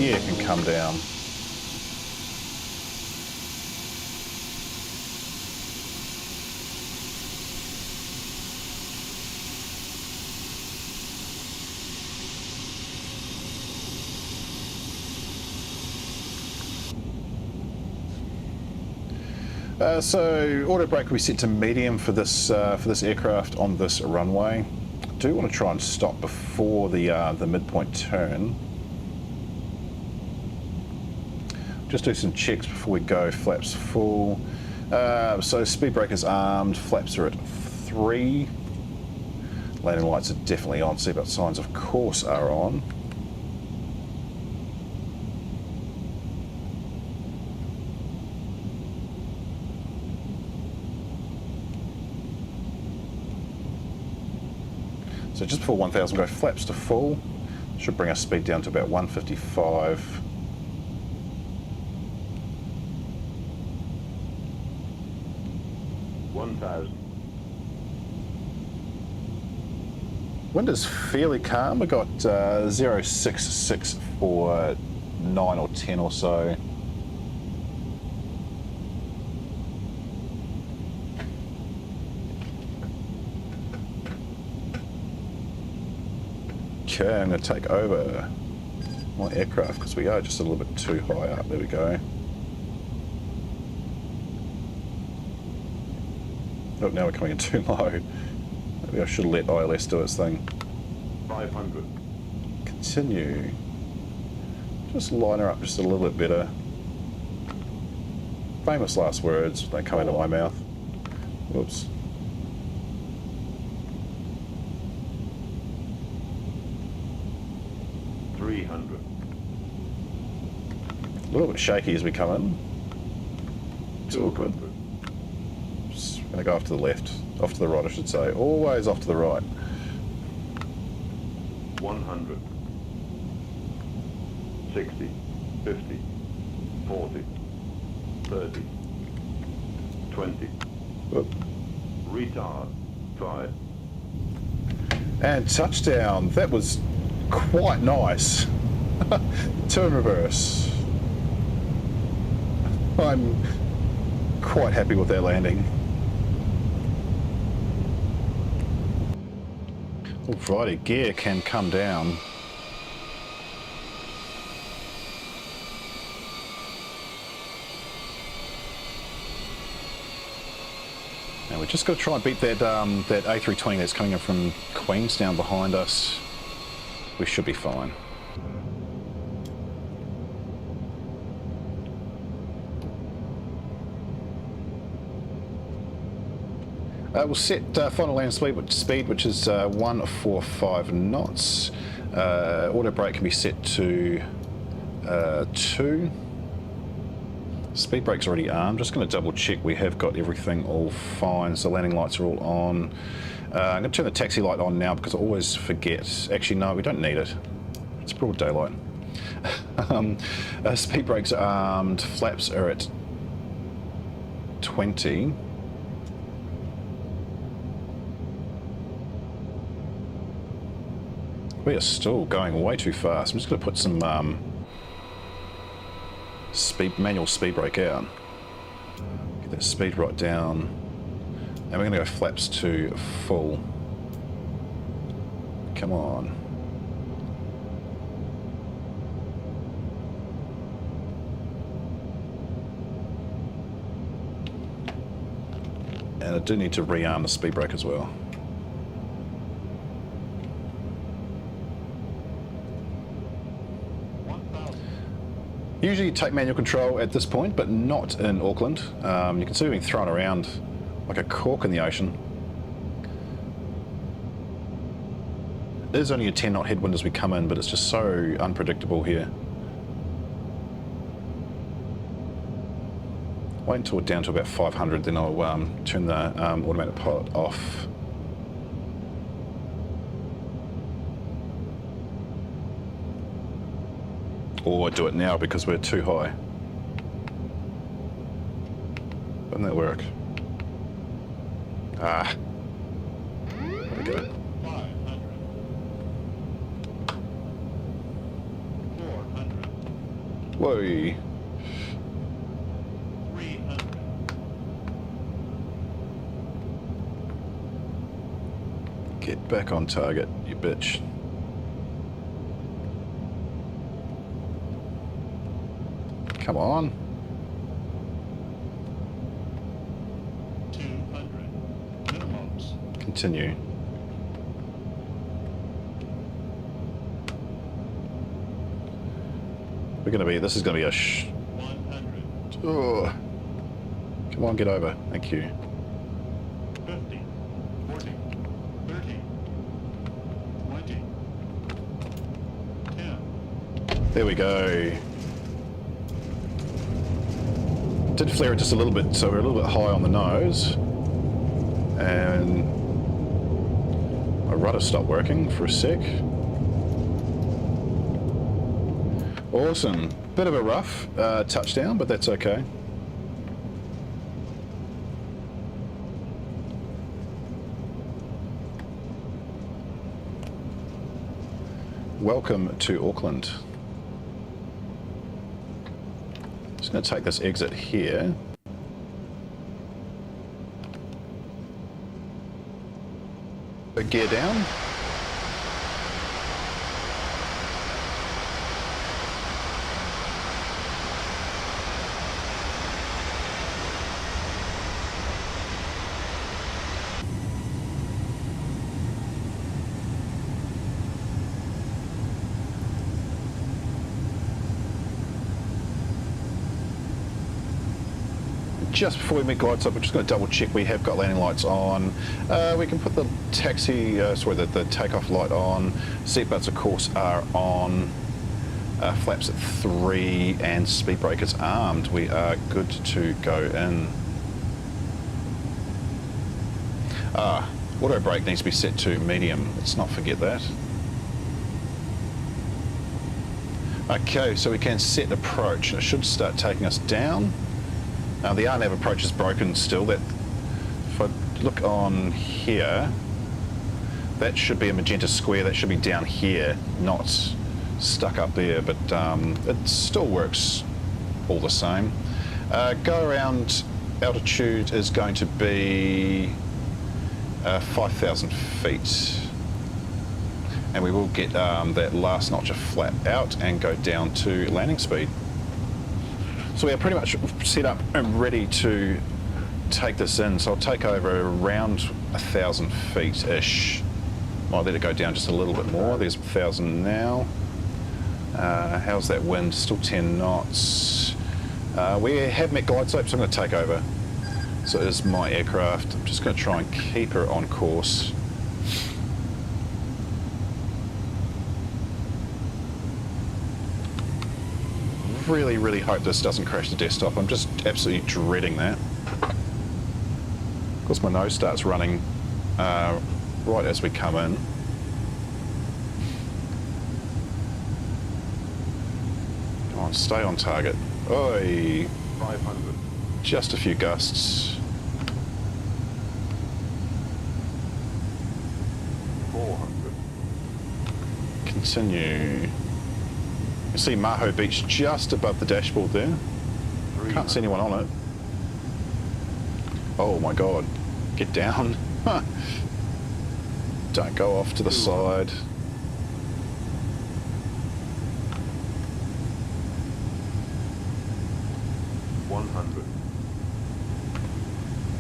gear can come down. So auto brake will be set to medium for this aircraft on this runway. I do want to try and stop before the midpoint turn. Just do some checks before we go. Flaps full. So speed brake is armed. Flaps are at 3. Landing lights are definitely on. Seatbelt signs, of course, are on. So just before 1,000, go flaps to full. Should bring our speed down to about 155. Wind is fairly calm. We've got 066 for 9 or 10 or so. Okay, I'm going to take over my aircraft because we are just a little bit too high up. There we go. Oh, now we're coming in too low. Maybe I should let ILS do its thing. 500. Continue. Just line her up just a little bit better. Famous last words, they come into my mouth. Whoops. A little bit shaky as we come in. It's awkward. Just going to go off to the left, off to the right I should say. Always off to the right. 100, 60, 50, 40, 30, 20. Whoop. Retard, 5. And touchdown. That was quite nice. Turn reverse. I'm quite happy with that landing. Alrighty, gear can come down. Now we're just got to try and beat that that A320 that's coming in from Queenstown behind us. We should be fine. We'll set final land speed, which is 145 knots. Auto brake can be set to 2. Speed brake's already armed. Just going to double check we have got everything all fine. So landing lights are all on. I'm going to turn the taxi light on now because I always forget. Actually, no, we don't need it. It's broad daylight. Speed brakes are armed. Flaps are at 20. We are still going way too fast. I'm just going to put some manual speed brake out. Get that speed right down. And we're going to go flaps to full. Come on. And I do need to rearm the speed brake as well. Usually you take manual control at this point, but not in Auckland. You can see we're being thrown around like a cork in the ocean. It is only a 10 knot headwind as we come in, but it's just so unpredictable here. Wait until we're down to about 500, then I'll turn the automatic pilot off. Or do it now because we're too high. Doesn't that work? Ah. There we go. 500. 400. Whoa. 300. Get back on target, you bitch. Come on. 200. Minimums. Continue. This is gonna be a 100. Oh. Come on, get over. Thank you. 50. 40. 30. 20. 10. There we go. Did flare it just a little bit, so we're a little bit high on the nose. And my rudder stopped working for a sec. Awesome. Bit of a rough touchdown, but that's okay. Welcome to Auckland. Just going to take this exit here. Gear down. Just before we make glide stop, we're just going to double check we have got landing lights on. We can put the taxi, the takeoff light on. Seatbelts, of course, are on. Flaps at 3 and speed breakers armed. We are good to go in. Auto brake needs to be set to medium. Let's not forget that. Okay, so we can set approach. It should start taking us down. The RNAV approach is broken still. That, if I look on here, that should be a magenta square. That should be down here, not stuck up there, but it still works all the same. Go around altitude is going to be 5,000 feet. And we will get that last notch of flap out and go down to landing speed. So we are pretty much set up and ready to take this in. So I'll take over around 1,000 feet-ish. Might let it go down just a little bit more. There's 1,000 now. How's that wind? Still 10 knots. We have met glide slope, so I'm going to take over. So it is my aircraft. I'm just going to try and keep her on course. Really, really hope this doesn't crash the desktop. I'm just absolutely dreading that. Of course, my nose starts running right as we come in. Come on, stay on target. Oi! 500. Just a few gusts. 400. Continue. You see Maho Beach just above the dashboard there. Can't see anyone on it. Oh my god. Get down. Don't go off to the side. $100,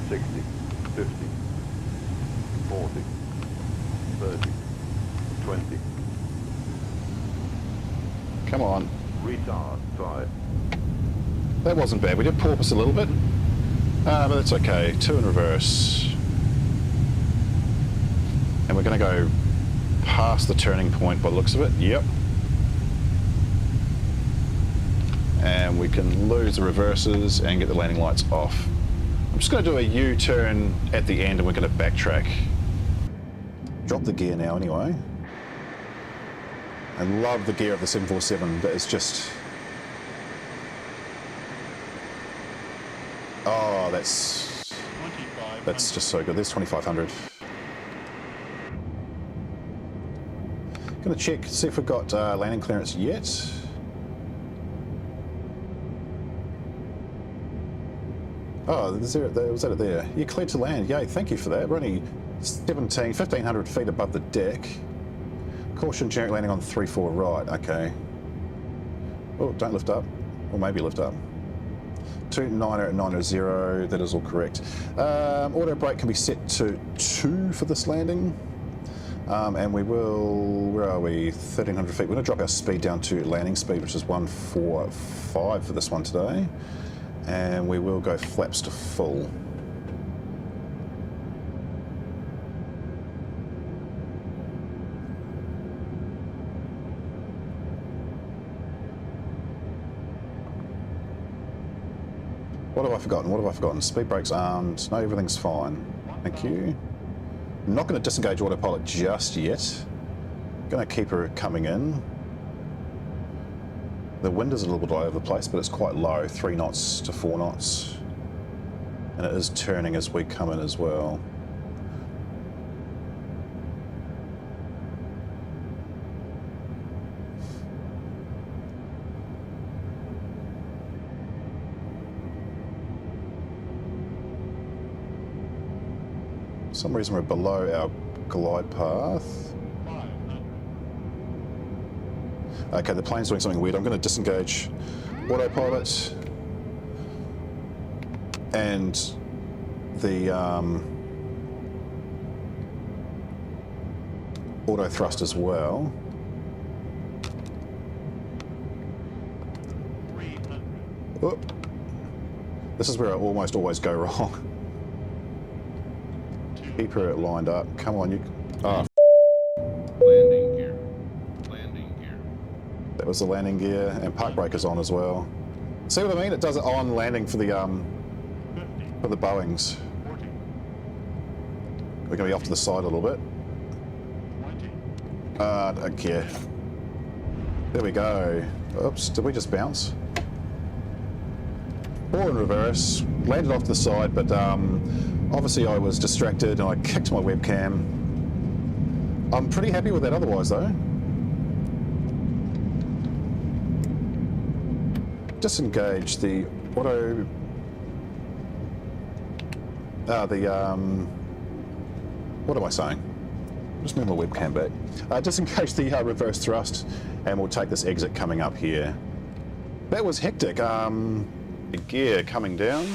60, 50, 40, 30, 20. Come on. Retard 5. That wasn't bad. We did porpoise a little bit. But that's okay. 2 in reverse. And we're going to go past the turning point by the looks of it. Yep. And we can lose the reverses and get the landing lights off. I'm just going to do a U-turn at the end and we're going to backtrack. Drop the gear now anyway. I love the gear of the 747. That is just... Oh, that's just so good. There's 2,500. Going to check, see if we've got landing clearance yet. Oh, was that it there? You cleared to land. Yay, thank you for that. We're only 1,500 feet above the deck. Caution, generic landing on 3-4 right. Okay. Oh, don't lift up. Or maybe lift up. 290 at 900. That is all correct. Auto brake can be set to 2 for this landing. And we will, where are we? 1,300 feet. We're going to drop our speed down to landing speed, which is 145 for this one today. And we will go flaps to full. What have I forgotten? What have I forgotten? Speed brakes armed. No, everything's fine. Thank you. I'm not going to disengage autopilot just yet. Going to keep her coming in. The wind is a little bit all over the place, but it's quite low, 3 knots to 4 knots. And it is turning as we come in as well. For some reason we're below our glide path. 500. Okay, the plane's doing something weird. I'm going to disengage autopilot and the auto thrust as well. 300. Oh. This is where I almost always go wrong. Keep her lined up. Come on, you. Oh, Landing gear. Landing gear. that was the landing gear, and park brake is on as well. See what I mean? It does it on landing for the 50. Boeings. 40. We're going to be off to the side a little bit. 20. Don't care. There we go. Oops, did we just bounce? Or in reverse. Landed off to the side, but obviously I was distracted and I kicked my webcam. I'm pretty happy with that otherwise though. Disengage the auto... what am I saying? Just move my webcam back. Disengage the reverse thrust and we'll take this exit coming up here. That was hectic. The gear coming down.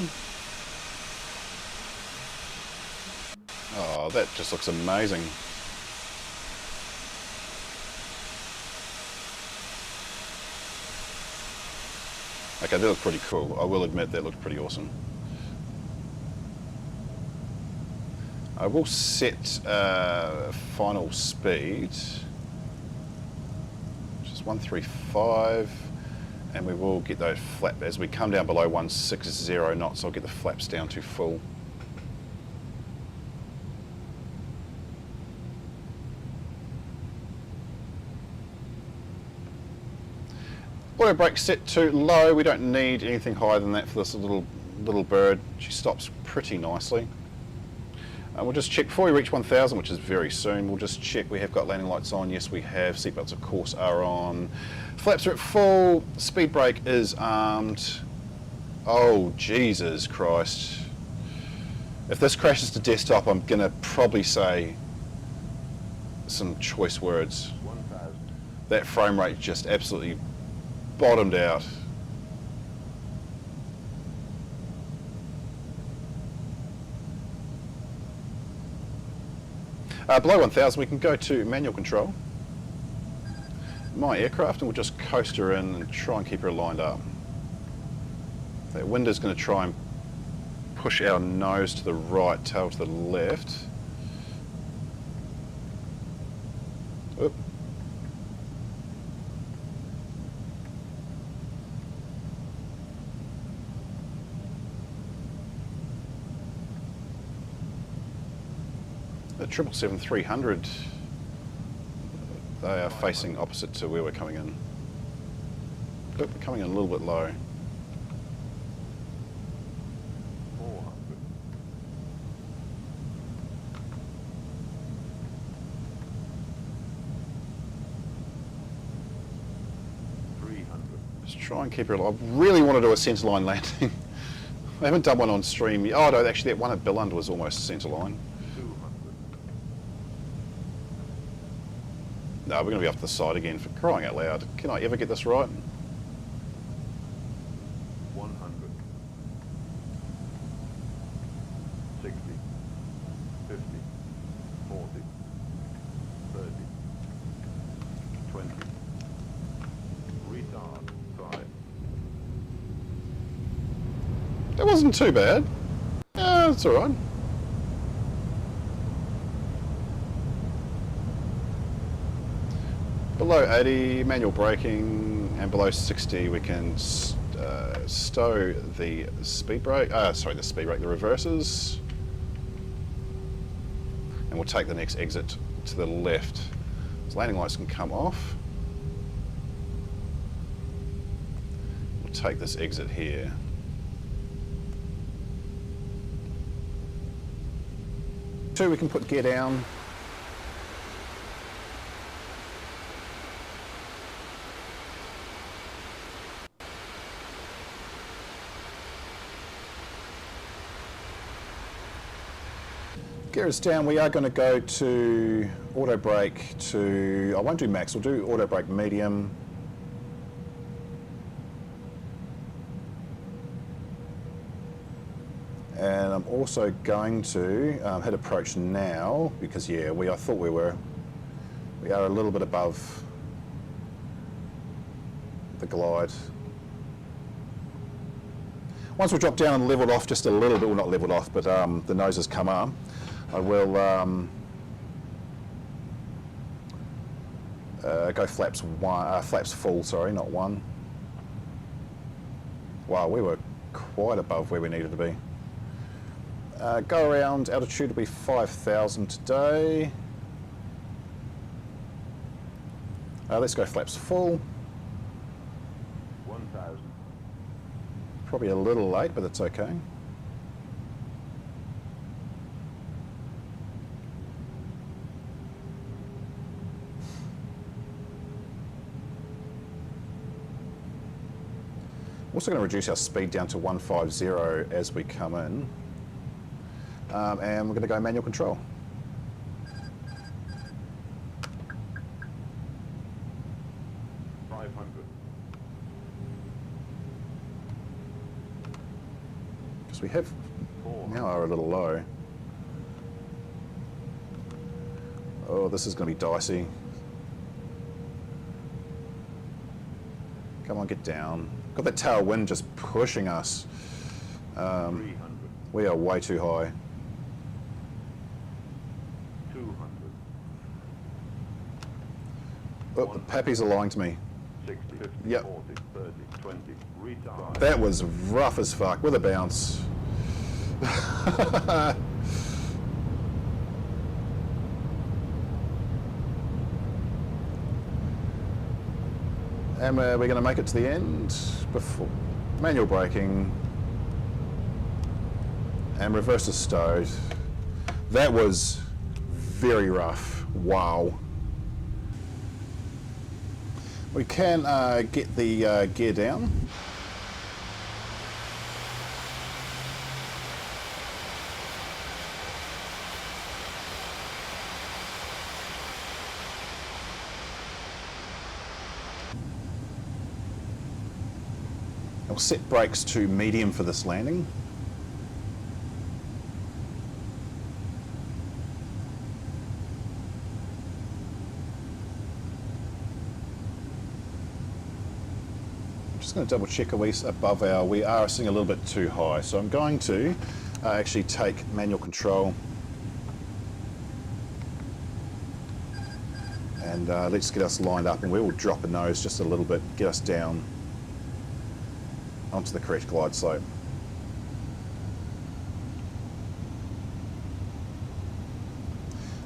Oh, that just looks amazing. Okay, that looks pretty cool. I will admit that looked pretty awesome. I will set final speed, which is 135, and we will get those flaps as we come down below 160 knots. I'll get the flaps down to full. Auto brake set to low. We don't need anything higher than that for this little bird. She stops pretty nicely. We'll just check before we reach 1,000, which is very soon. We'll just check we have got landing lights on. Yes, we have. Seatbelts, of course, are on. Flaps are at full. Speed brake is armed. Oh, Jesus Christ. If this crashes to desktop, I'm going to probably say some choice words. 1,000. That frame rate just absolutely bottomed out. Below 1,000 we can go to manual control. My aircraft, and we'll just coast her in and try and keep her lined up. That wind is going to try and push our nose to the right, tail to the left. Oop. The 777-300, they are facing opposite to where we're coming in. But we're coming in a little bit low. 400. 300. Just try and keep her alive. I really want to do a centerline landing. I haven't done one on stream. Oh no, actually that one at Billund was almost centre line. 200. No, we're going to be off to the side again for crying out loud. Can I ever get this right? 100. 60. 50. 40. 30. 20. Retard. 5. That wasn't too bad. Yeah, it's alright. Below 80, manual braking, and below 60 we can stow the speed brake, the reverses. And we'll take the next exit to the left. So landing lights can come off. We'll take this exit here. Two, we can put gear down. Gear is down. We are going to go to auto brake to, I won't do max, we'll do auto brake medium. And I'm also going to hit approach now because yeah, I thought we are a little bit above the glide. Once we drop down and leveled off just a little bit, well not leveled off, but the nose has come up, I will go flaps full, sorry, not one. Wow, we were quite above where we needed to be. Go around, altitude will be 5,000 today. Let's go flaps full. 1,000. Probably a little late, but that's okay. Also going to reduce our speed down to 150 as we come in. And we're going to go manual control. Because we have now are a little low. Oh, this is going to be dicey. Come on, get down. Got that tailwind just pushing us. We are way too high. 200. Oh, the pappies are lying to me. 60, 50, Yep. 40, 30, 20. Retard. That was rough as fuck with a bounce. And we're going to make it to the end before manual braking and reverse is stowed. That was very rough. Wow. We can get the gear down. We'll set brakes to medium for this landing. I'm just going to double check, are we above our, we are sitting a little bit too high, so I'm going to actually take manual control and let's get us lined up, and we will drop a nose just a little bit, get us down onto the correct glide slope.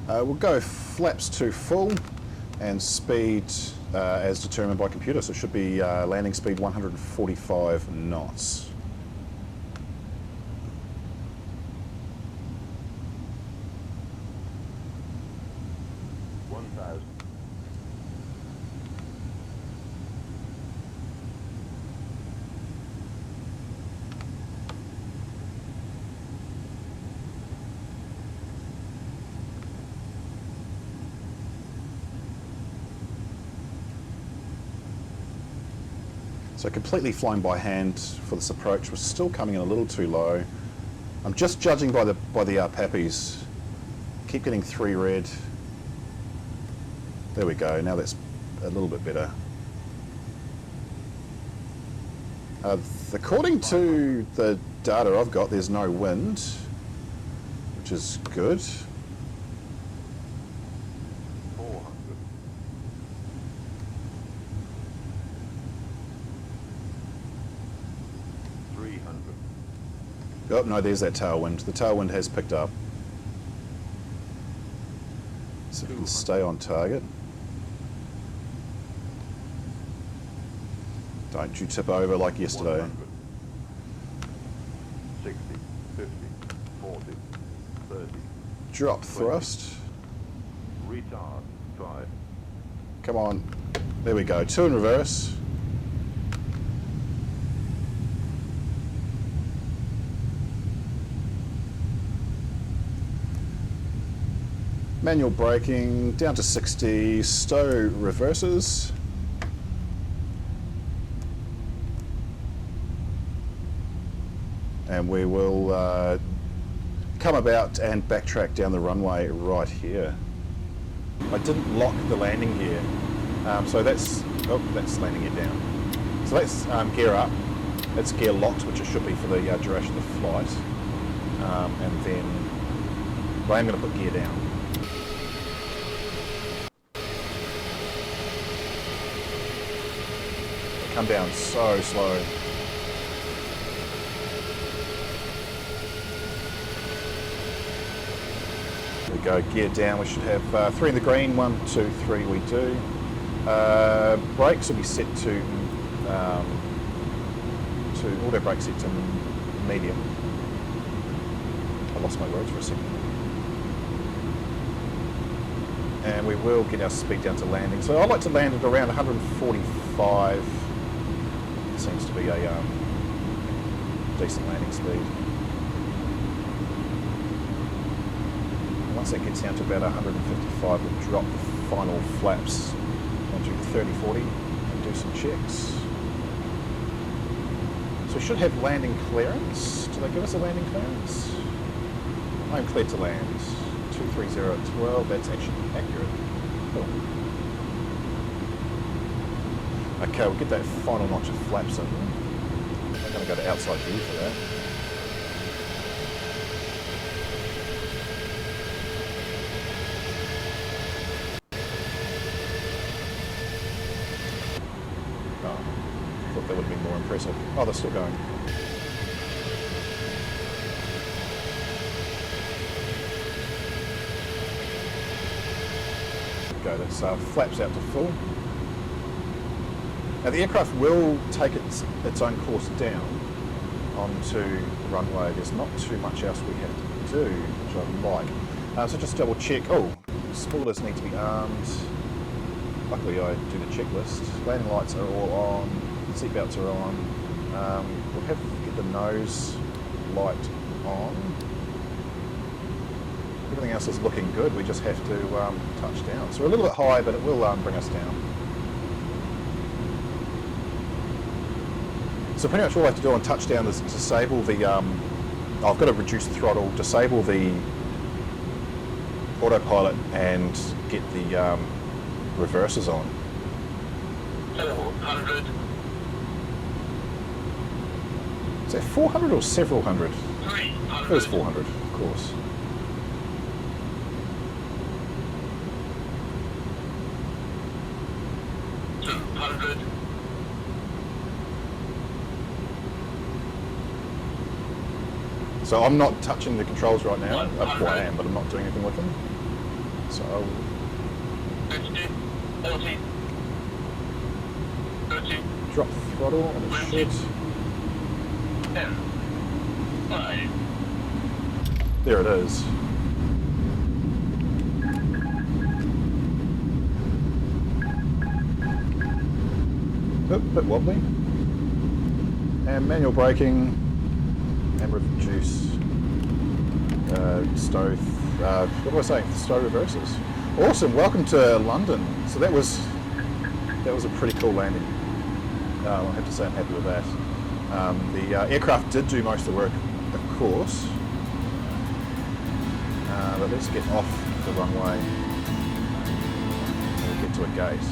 We'll go flaps to full and speed as determined by computer, so it should be landing speed 145 knots. So completely flying by hand for this approach. We're still coming in a little too low. I'm just judging by the pappies. Keep getting 3 red. There we go. Now that's a little bit better. According to the data I've got, there's no wind, which is good. 400. 300. Oh, no, there's that tailwind. The tailwind has picked up. So if we can stay on target. Don't you tip over like yesterday. 100. 60, 50, 40, 30. Drop thrust. Retard, 5. Come on. There we go. 2 in reverse. Manual braking down to 60. Stow reverses. And we will come about and backtrack down the runway right here. I didn't lock the landing gear, so that's landing it down. So let's gear up. It's gear locked, which it should be for the duration of the flight, and then I am going to put gear down. They come down so slow. There we go, gear down. We should have 3 in the green, 1, 2, 3 we do. Brakes will be set to auto brake set to medium. I lost my words for a second. And we will get our speed down to landing. So I like to land at around 145. Seems to be a decent landing speed. Once it gets down to about 155, we'll drop the final flaps onto 30-40 and do some checks. So we should have landing clearance. Do they give us a landing clearance? I'm cleared to land. 230 at 12, that's actually accurate. Cool. Okay, we'll get that final notch of flaps in. I'm going to go to outside view for that. Thought that would have been more impressive. Oh, they're still going. Go, this flaps out to full. Now the aircraft will take its own course down onto the runway. There's not too much else we have to do, which I like. So just double check. Oh, spoilers need to be armed. Luckily I do the checklist. Landing lights are all on, seatbelts are on. We'll have to get the nose light on. Everything else is looking good, we just have to touch down. So we're a little bit high, but it will bring us down. So pretty much all I have to do on touchdown is disable the, I've got to reduce the throttle, disable the autopilot and get the reverses on. 400. Is that 400 or several hundred? 300. It was 400, of course. So I'm not touching the controls right now. Well, I am, but I'm not doing anything with them. So I'll 50, 40, 30, drop the throttle and it should. 10, 5. There it is. Oop, bit wobbly. And manual braking. And reduce stow, what do I say? Stow reverses. Awesome, welcome to London. So that was a pretty cool landing. I have to say I'm happy with that. The aircraft did do most of the work, of course, but let's get off the runway and we'll get to a gate.